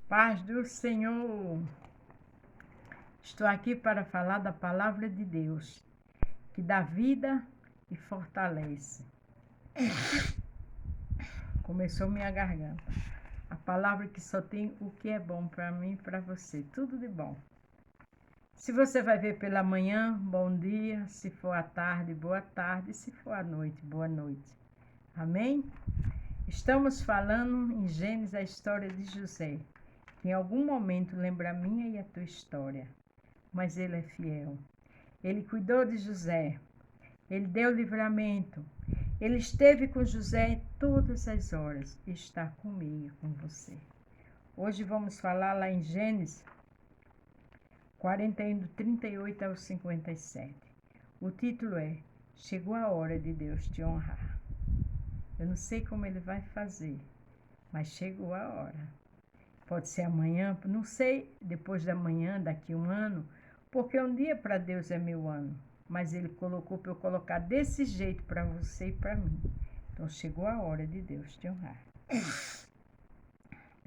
Paz do Senhor. Estou aqui para falar da palavra de Deus, que dá vida e fortalece. Começou minha garganta. A palavra que só tem o que é bom para mim e para você. Tudo de bom. Se você vai ver pela manhã, bom dia. Se for à tarde, boa tarde. Se for à noite, boa noite. Amém? Estamos falando em Gênesis a história de José, que em algum momento lembra a minha e a tua história. Mas ele é fiel. Ele cuidou de José. Ele deu livramento. Ele esteve com José todas as horas e está comigo e com você. Hoje vamos falar lá em Gênesis 41, do 38 ao 57. O título é Chegou a hora de Deus te honrar. Eu não sei como ele vai fazer, mas chegou a hora. Pode ser amanhã, não sei, depois da manhã, daqui a um ano, porque um dia para Deus é 1000 anos. Mas ele colocou para eu colocar desse jeito para você e para mim. Então chegou a hora de Deus te honrar.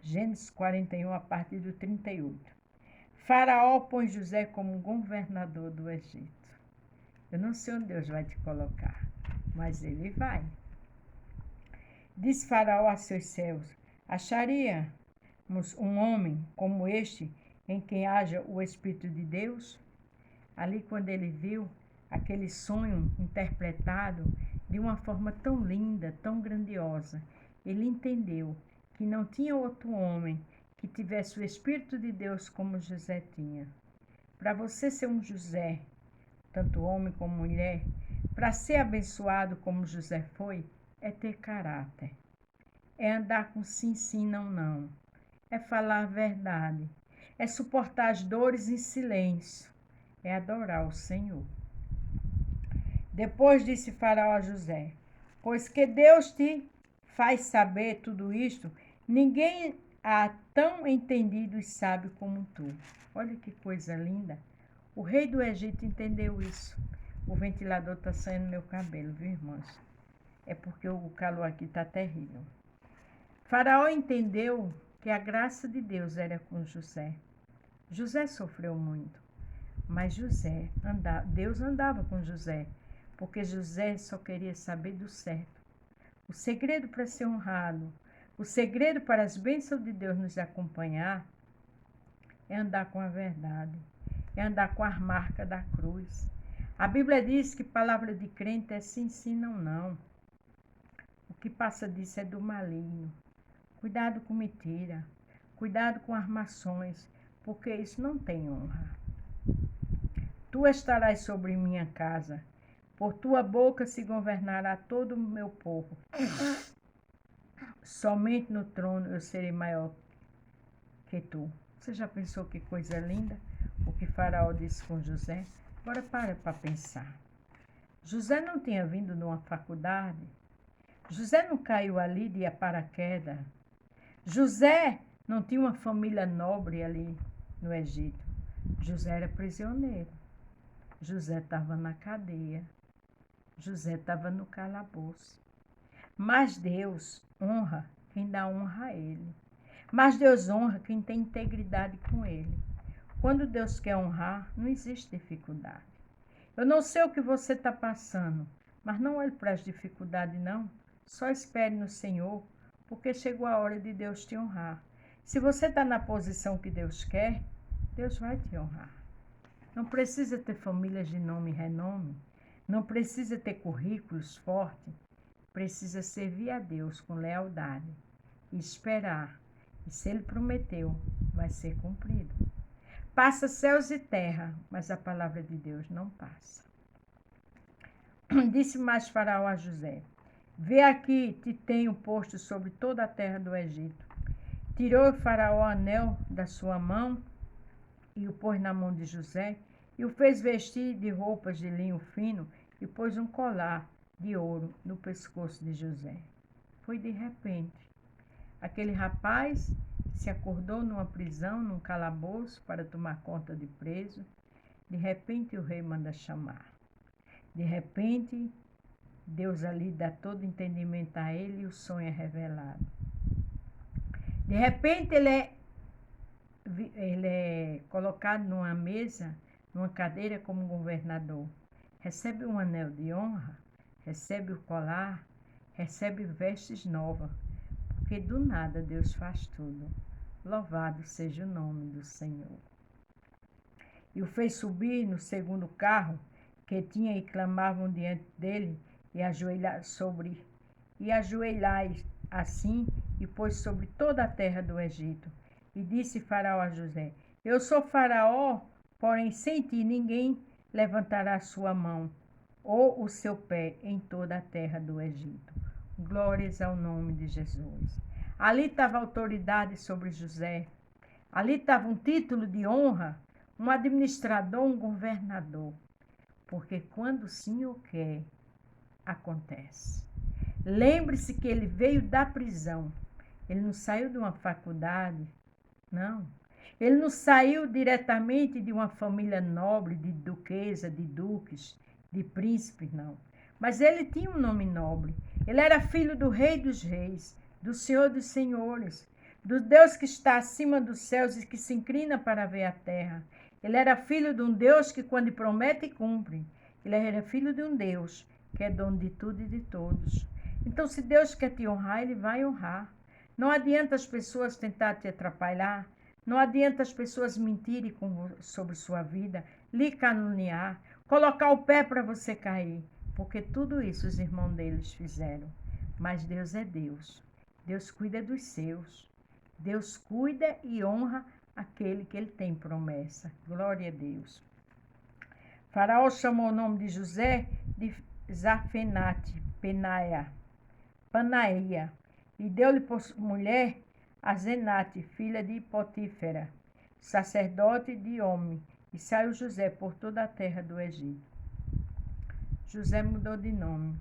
Gênesis 41, a partir do 38. Faraó põe José como governador do Egito. Eu não sei onde Deus vai te colocar, mas ele vai. Diz Faraó a seus servos: acharíamos um homem como este em quem haja o Espírito de Deus? Ali, quando ele viu aquele sonho interpretado de uma forma tão linda, tão grandiosa, ele entendeu que não tinha outro homem que tivesse o Espírito de Deus como José tinha. Para você ser um José, tanto homem como mulher, para ser abençoado como José foi, é ter caráter. É andar com sim, sim, não, não. É falar a verdade. É suportar as dores em silêncio. É adorar o Senhor. Depois disse Faraó a José: pois que Deus te faz saber tudo isto, ninguém há tão entendido e sábio como tu. Olha que coisa linda. O rei do Egito entendeu isso. O ventilador está saindo no meu cabelo, viu, irmãos? É porque o calor aqui está terrível. Faraó entendeu que a graça de Deus era com José. José sofreu muito, mas Deus andava com José, porque José só queria saber do certo. O segredo para ser honrado, o segredo para as bênçãos de Deus nos acompanhar é andar com a verdade, é andar com as marcas da cruz. A Bíblia diz que palavra de crente é sim, sim, não, não. O que passa disso é do maligno. Cuidado com mentira, cuidado com armações, porque isso não tem honra. Tu estarás sobre minha casa, por tua boca se governará todo o meu povo. Somente no trono eu serei maior que tu. Você já pensou que coisa linda? O que Faraó disse com José? Agora para pensar. José não tinha vindo numa faculdade. José não caiu ali de paraquedas. José não tinha uma família nobre ali no Egito. José era prisioneiro. José estava na cadeia. José estava no calabouço. Mas Deus honra quem dá honra a ele. Mas Deus honra quem tem integridade com ele. Quando Deus quer honrar, não existe dificuldade. Eu não sei o que você está passando, mas não olhe para as dificuldades, não. Só espere no Senhor, porque chegou a hora de Deus te honrar. Se você está na posição que Deus quer, Deus vai te honrar. Não precisa ter famílias de nome e renome. Não precisa ter currículos fortes. Precisa servir a Deus com lealdade e esperar. E se Ele prometeu, vai ser cumprido. Passa céus e terra, mas a palavra de Deus não passa. Disse mais Faraó a José: vê aqui, te tenho posto sobre toda a terra do Egito. Tirou Faraó o anel da sua mão e o pôs na mão de José, e o fez vestir de roupas de linho fino, e pôs um colar de ouro no pescoço de José. Foi de repente. Aquele rapaz se acordou numa prisão, num calabouço, para tomar conta de preso. De repente o rei manda chamar. De repente, Deus ali dá todo entendimento a ele e o sonho é revelado. De repente ele é ele é colocado numa mesa, numa cadeira como governador. Recebe um anel de honra, recebe o colar, recebe vestes novas, porque do nada Deus faz tudo. Louvado seja o nome do Senhor. E o fez subir no segundo carro que tinha, e clamavam diante dele, e ajoelhai assim, e pôs sobre toda a terra do Egito. E disse Faraó a José: Eu sou Faraó, porém sem ti ninguém levantará sua mão ou o seu pé em toda a terra do Egito. Glórias ao nome de Jesus. Ali estava a autoridade sobre José. Ali estava um título de honra, um administrador, um governador. Porque quando o Senhor quer, acontece. Lembre-se que ele veio da prisão. Ele não saiu de uma faculdade, não. Ele não saiu diretamente de uma família nobre, de duquesa, de duques, de príncipes, não. Mas ele tinha um nome nobre. Ele era filho do Rei dos Reis, do Senhor dos Senhores, do Deus que está acima dos céus e que se inclina para ver a terra. Ele era filho de um Deus que, quando promete, cumpre. Ele era filho de um Deus que é dono de tudo e de todos. Então, se Deus quer te honrar, Ele vai honrar. Não adianta as pessoas tentar te atrapalhar. Não adianta as pessoas mentirem sobre sua vida, lhe caluniar, colocar o pé para você cair. Porque tudo isso os irmãos deles fizeram. Mas Deus é Deus. Deus cuida dos seus. Deus cuida e honra aquele que ele tem promessa. Glória a Deus. Faraó chamou o nome de José de Zafenate Panaia, e deu-lhe por mulher a Zenate, filha de Potífera, sacerdote de homem, e saiu José por toda a terra do Egito. José mudou de nome,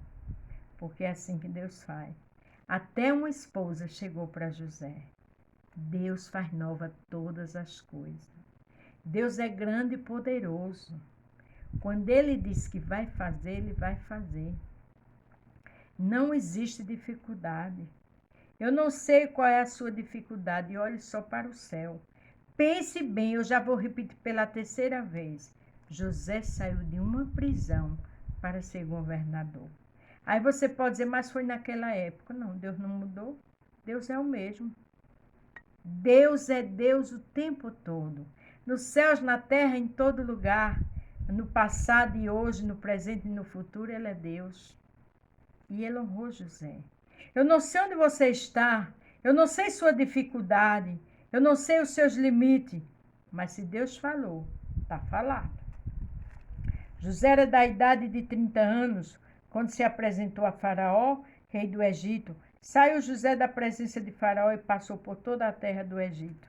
porque é assim que Deus faz. Até uma esposa chegou para José. Deus faz nova todas as coisas. Deus é grande e poderoso. Quando Ele diz que vai fazer, Ele vai fazer. Não existe dificuldade. Eu não sei qual é a sua dificuldade, olhe só para o céu. Pense bem, eu já vou repetir pela terceira vez. José saiu de uma prisão para ser governador. Aí você pode dizer, mas foi naquela época. Não, Deus não mudou. Deus é o mesmo. Deus é Deus o tempo todo. Nos céus, na terra, em todo lugar. No passado e hoje, no presente e no futuro, Ele é Deus. E Ele honrou José. Eu não sei onde você está. Eu não sei sua dificuldade. Eu não sei os seus limites. Mas se Deus falou, está falado. José era da idade de 30 anos, quando se apresentou a Faraó, rei do Egito. Saiu José da presença de Faraó e passou por toda a terra do Egito.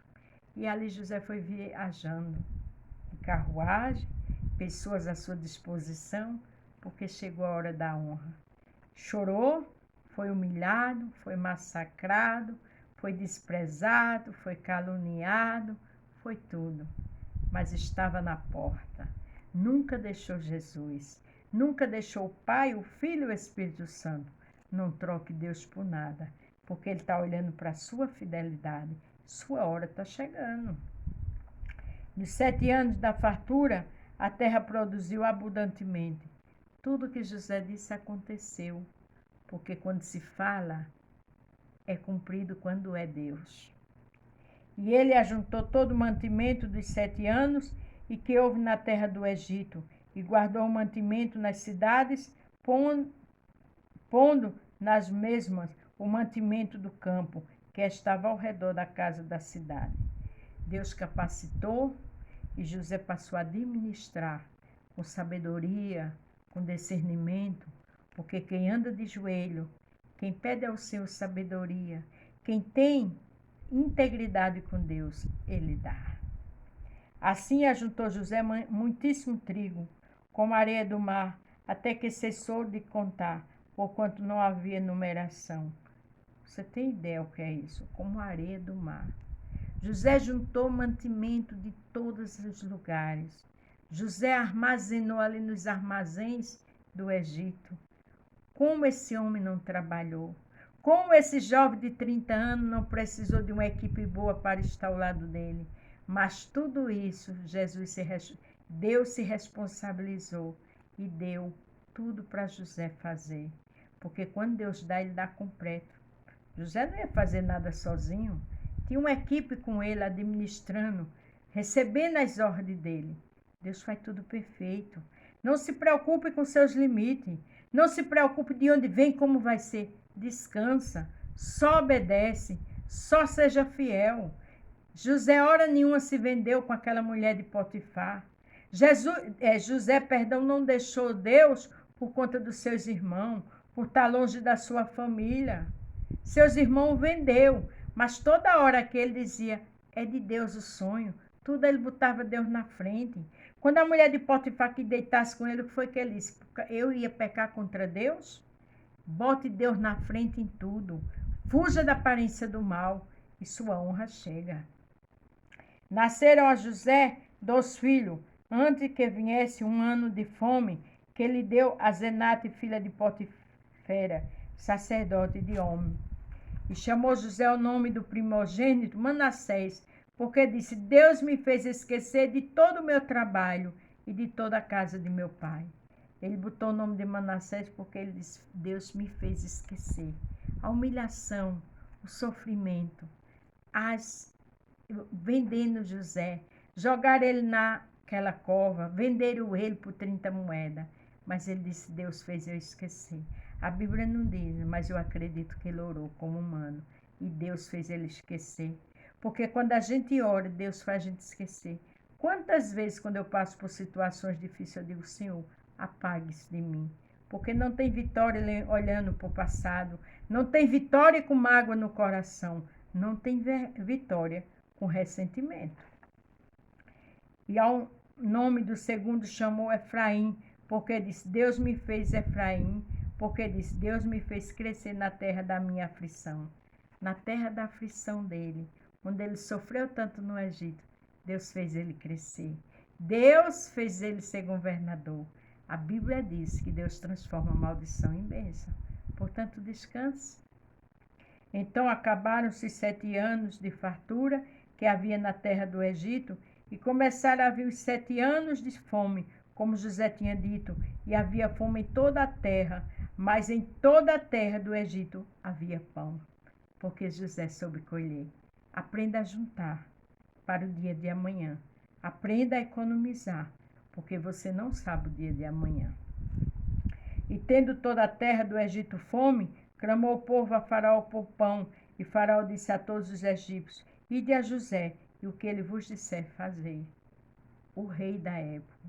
E ali José foi viajando em carruagem, pessoas à sua disposição, porque chegou a hora da honra. Chorou, foi humilhado, foi massacrado, foi desprezado, foi caluniado, foi tudo. Mas estava na porta. Nunca deixou Jesus, nunca deixou o Pai, o Filho e o Espírito Santo. Não troque Deus por nada, porque Ele está olhando para a sua fidelidade. Sua hora está chegando. Nos 7 anos da fartura, a terra produziu abundantemente. Tudo que José disse aconteceu, porque quando se fala, é cumprido quando é Deus. E ele ajuntou todo o mantimento dos 7 anos e que houve na terra do Egito, e guardou o mantimento nas cidades, pondo nas mesmas o mantimento do campo, que estava ao redor da casa da cidade. Deus capacitou e José passou a administrar com sabedoria, com discernimento, porque quem anda de joelho, quem pede ao Senhor sabedoria, quem tem integridade com Deus, Ele dá. Assim ajuntou José muitíssimo trigo, como a areia do mar, até que cessou de contar, porquanto não havia numeração. Você tem ideia o que é isso? Como a areia do mar. José juntou mantimento de todos os lugares. José armazenou ali nos armazéns do Egito. Como esse homem não trabalhou? Como esse jovem de 30 anos não precisou de uma equipe boa para estar ao lado dele? Mas tudo isso, Deus se responsabilizou e deu tudo para José fazer. Porque quando Deus dá, ele dá completo. José não ia fazer nada sozinho. Tinha uma equipe com ele administrando, recebendo as ordens dele. Deus faz tudo perfeito. Não se preocupe com seus limites. Não se preocupe de onde vem, como vai ser. Descansa. Só obedece. Só seja fiel. José, hora nenhuma, se vendeu com aquela mulher de Potifar. José, não deixou Deus por conta dos seus irmãos, por estar longe da sua família. Seus irmãos o vendeu, mas toda hora que ele dizia, é de Deus o sonho, tudo ele botava Deus na frente. Quando a mulher de Potifar que deitasse com ele, o que foi que ele disse? Eu ia pecar contra Deus? Bote Deus na frente em tudo. Fuja da aparência do mal e sua honra chega. Nasceram a José 2 filhos, antes que viesse um ano de fome, que lhe deu a Zenate, filha de Potifera, sacerdote de homem. E chamou José o nome do primogênito Manassés, porque disse, Deus me fez esquecer de todo o meu trabalho e de toda a casa de meu pai. Ele botou o nome de Manassés porque ele disse, Deus me fez esquecer. A humilhação, o sofrimento, vendendo José, jogar ele naquela cova, venderam ele por 30 moedas. Mas ele disse, Deus fez eu esquecer. A Bíblia não diz, mas eu acredito que ele orou como humano. E Deus fez ele esquecer. Porque quando a gente ora, Deus faz a gente esquecer. Quantas vezes, quando eu passo por situações difíceis, eu digo, Senhor, apague isso de mim. Porque não tem vitória olhando para o passado. Não tem vitória com mágoa no coração. Não tem vitória com ressentimento. E ao nome do segundo chamou Efraim, porque disse, Deus me fez Efraim, porque disse, Deus me fez crescer na terra da minha aflição. Na terra da aflição dele, onde ele sofreu tanto no Egito, Deus fez ele crescer. Deus fez ele ser governador. A Bíblia diz que Deus transforma a maldição em bênção. Portanto, descanse. Então acabaram-se 7 anos de fartura que havia na terra do Egito, e começaram a vir os 7 anos de fome, como José tinha dito, e havia fome em toda a terra, mas em toda a terra do Egito havia pão, porque José soube colher. Aprenda a juntar para o dia de amanhã. Aprenda a economizar, porque você não sabe o dia de amanhã. E tendo toda a terra do Egito fome, clamou o povo a Faraó por pão, e Faraó disse a todos os egípcios, ide a José, e o que ele vos disser, fazei. O rei da época,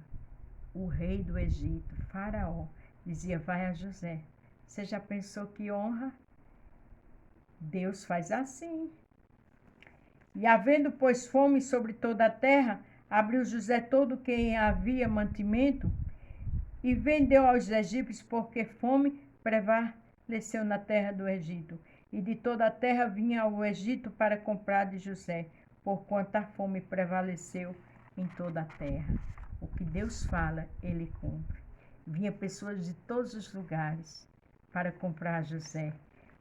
o rei do Egito, Faraó, dizia, vai a José. Você já pensou que honra? Deus faz assim. E havendo, pois, fome sobre toda a terra, abriu José todo quem havia mantimento, e vendeu aos egípcios, porque fome prevaleceu na terra do Egito. E de toda a terra vinha ao Egito para comprar de José, porquanto a fome prevaleceu em toda a terra. O que Deus fala, ele cumpre. Vinha pessoas de todos os lugares para comprar José,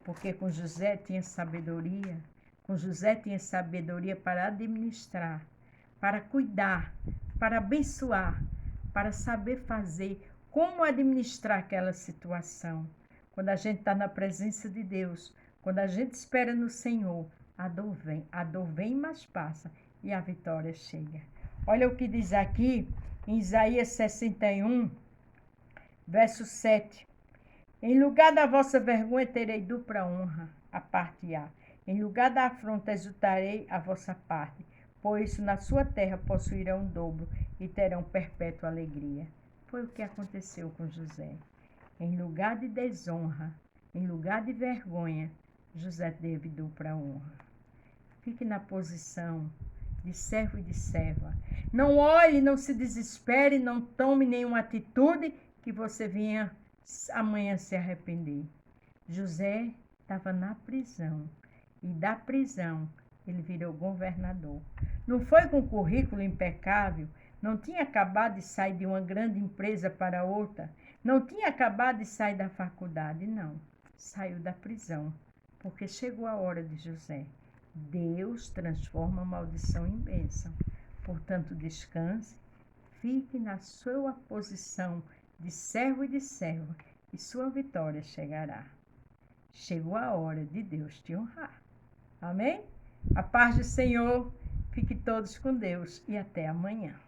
porque com José tinha sabedoria, para administrar, para cuidar, para abençoar, para saber fazer, como administrar aquela situação. Quando a gente está na presença de Deus, quando a gente espera no Senhor, a dor vem, mas passa, e a vitória chega. Olha o que diz aqui, em Isaías 61, verso 7. Em lugar da vossa vergonha terei dupla honra, a parte A. Em lugar da afronta exultarei a vossa parte, pois na sua terra possuirão o dobro e terão perpétua alegria. Foi o que aconteceu com José. Em lugar de desonra, em lugar de vergonha, José teve dupla honra. Fique na posição de servo e de serva. Não olhe, não se desespere, não tome nenhuma atitude que você venha amanhã se arrepender. José estava na prisão e da prisão ele virou governador. Não foi com currículo impecável, não tinha acabado de sair de uma grande empresa para outra, não tinha acabado de sair da faculdade, não. Saiu da prisão, porque chegou a hora de José. Deus transforma a maldição em bênção. Portanto, descanse, fique na sua posição de servo e de serva, e sua vitória chegará. Chegou a hora de Deus te honrar. Amém? A paz do Senhor, fique todos com Deus e até amanhã.